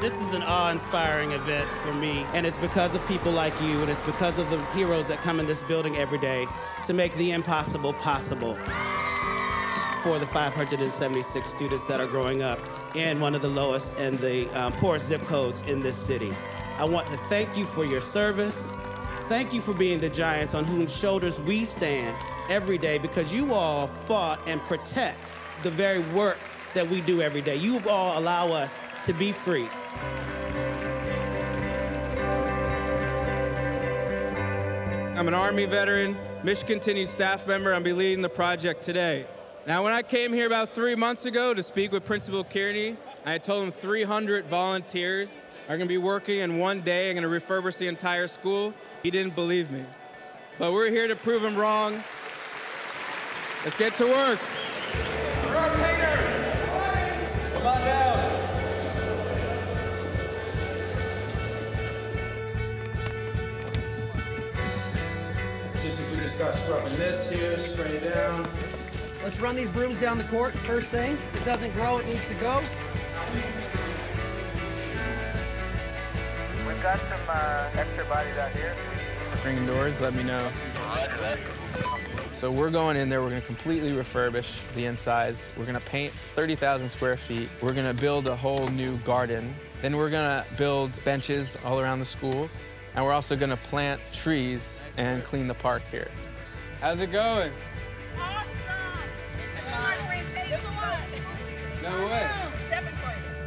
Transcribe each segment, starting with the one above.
This is an awe-inspiring event for me, and it's because of people like you, and it's because of the heroes that come in this building every day to make the impossible possible for the 576 students that are growing up in one of the lowest and the poorest zip codes in this city. I want to thank you for your service. Thank you for being the giants on whose shoulders we stand every day, because you all fought and protect the very work that we do every day. You all allow us to be free. I'm an Army veteran, Mission Continues staff member. I'll be leading the project today. Now, when I came here about 3 months ago to speak with Principal Kearney, I told him 300 volunteers are going to be working in one day and going to refurbish the entire school. He didn't believe me. But we're here to prove him wrong. Let's get to work. Come on down. Just if we can start scrubbing this here, spray down. Let's run these brooms down the court first thing. If it doesn't grow, it needs to go. We've got some extra bodies out here. Ringing doors, let me know. So we're going in there, we're gonna completely refurbish the insides. We're gonna paint 30,000 square feet. We're gonna build a whole new garden. Then we're gonna build benches all around the school. And we're also gonna plant trees and clean the park here. How's it going? Awesome! No way.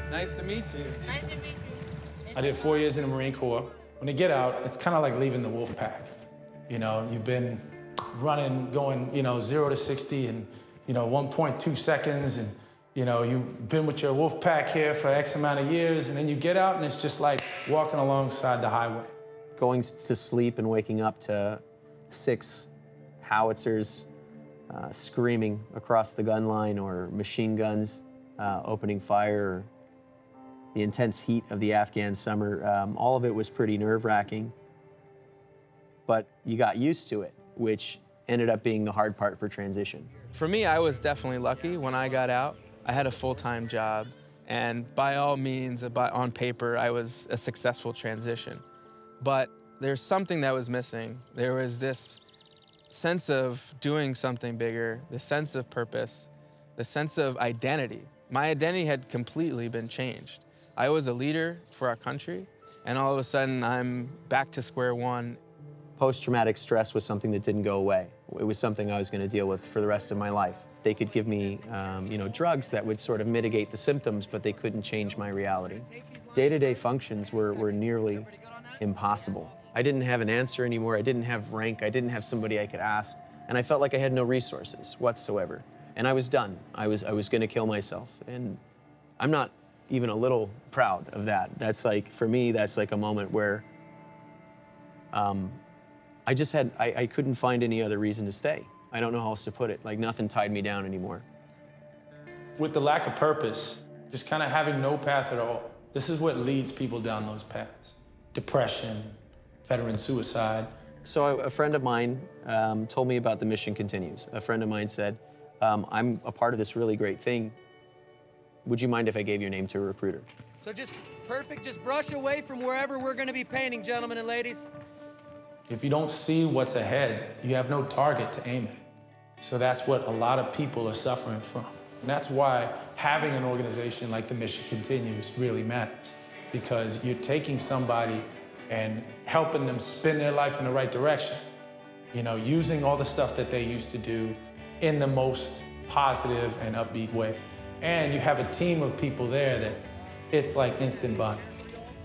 Nice to meet you. Nice to meet you. I did 4 years in the Marine Corps. When you get out, it's kind of like leaving the wolf pack. You know, you've been running, going, 0 to 60 in, 1.2 seconds, and, you've been with your wolf pack here for X amount of years, and then you get out and it's just like walking alongside the highway. Going to sleep and waking up to 6 howitzers screaming across the gun line, or machine guns opening fire, or the intense heat of the Afghan summer, all of it was pretty nerve-wracking. But you got used to it, which ended up being the hard part for transition. For me, I was definitely lucky when I got out. I had a full-time job, and by all means, on paper, I was a successful transition. But there's something that was missing. There was this sense of doing something bigger, the sense of purpose, the sense of identity. My identity had completely been changed. I was a leader for our country, and all of a sudden, I'm back to square one. Post-traumatic stress was something that didn't go away. It was something I was going to deal with for the rest of my life. They could give me, drugs that would sort of mitigate the symptoms, but they couldn't change my reality. Day-to-day functions were nearly impossible. I didn't have an answer anymore. I didn't have rank. I didn't have somebody I could ask, and I felt like I had no resources whatsoever. And I was done. I was going to kill myself, and I'm not even a little proud of that. That's like, for me, that's like a moment where I couldn't find any other reason to stay. I don't know how else to put it. Like, nothing tied me down anymore. With the lack of purpose, just kind of having no path at all, this is what leads people down those paths. Depression, veteran suicide. So a friend of mine told me about the Mission Continues. A friend of mine said, I'm a part of this really great thing. Would you mind if I gave your name to a recruiter? So just perfect, just brush away from wherever we're gonna be painting, gentlemen and ladies. If you don't see what's ahead, you have no target to aim at. So that's what a lot of people are suffering from. And that's why having an organization like the Mission Continues really matters, because you're taking somebody and helping them spin their life in the right direction. Using all the stuff that they used to do in the most positive and upbeat way. And you have a team of people there that it's like instant bonding.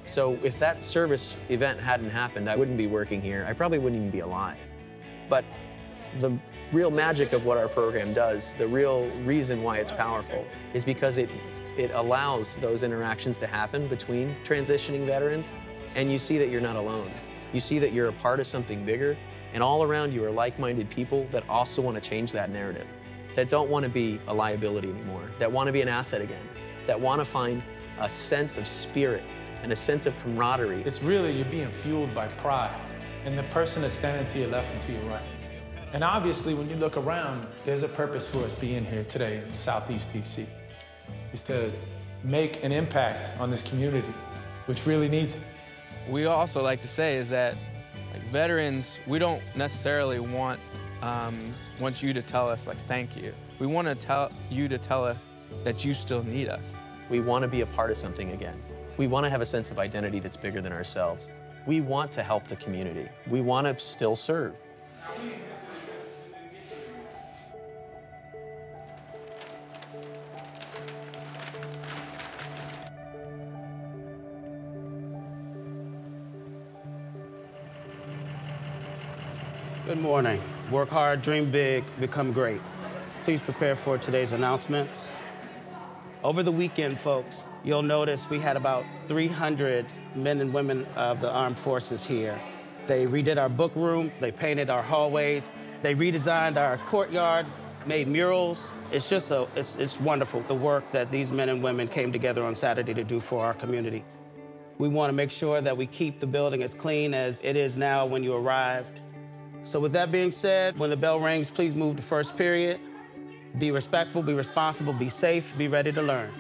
So if that service event hadn't happened, I wouldn't be working here. I probably wouldn't even be alive. But the real magic of what our program does, the real reason why it's powerful, is because it allows those interactions to happen between transitioning veterans, and you see that you're not alone. You see that you're a part of something bigger, and all around you are like-minded people that also want to change that narrative, that don't want to be a liability anymore, that want to be an asset again, that want to find a sense of spirit and a sense of camaraderie. It's really, you're being fueled by pride and the person that's standing to your left and to your right. And obviously, when you look around, there's a purpose for us being here today in Southeast DC. It's to make an impact on this community which really needs it. We also like to say is that, like, veterans, we don't necessarily want you to tell us, like, thank you. We want to tell you to tell us that you still need us. We want to be a part of something again. We want to have a sense of identity that's bigger than ourselves. We want to help the community. We want to still serve. Good morning. Work hard, dream big, become great. Please prepare for today's announcements. Over the weekend, folks, you'll notice we had about 300 men and women of the armed forces here. They redid our book room, they painted our hallways, they redesigned our courtyard, made murals. It's just it's wonderful, the work that these men and women came together on Saturday to do for our community. We want to make sure that we keep the building as clean as it is now when you arrived. So with that being said, when the bell rings, please move to first period. Be respectful, be responsible, be safe, be ready to learn.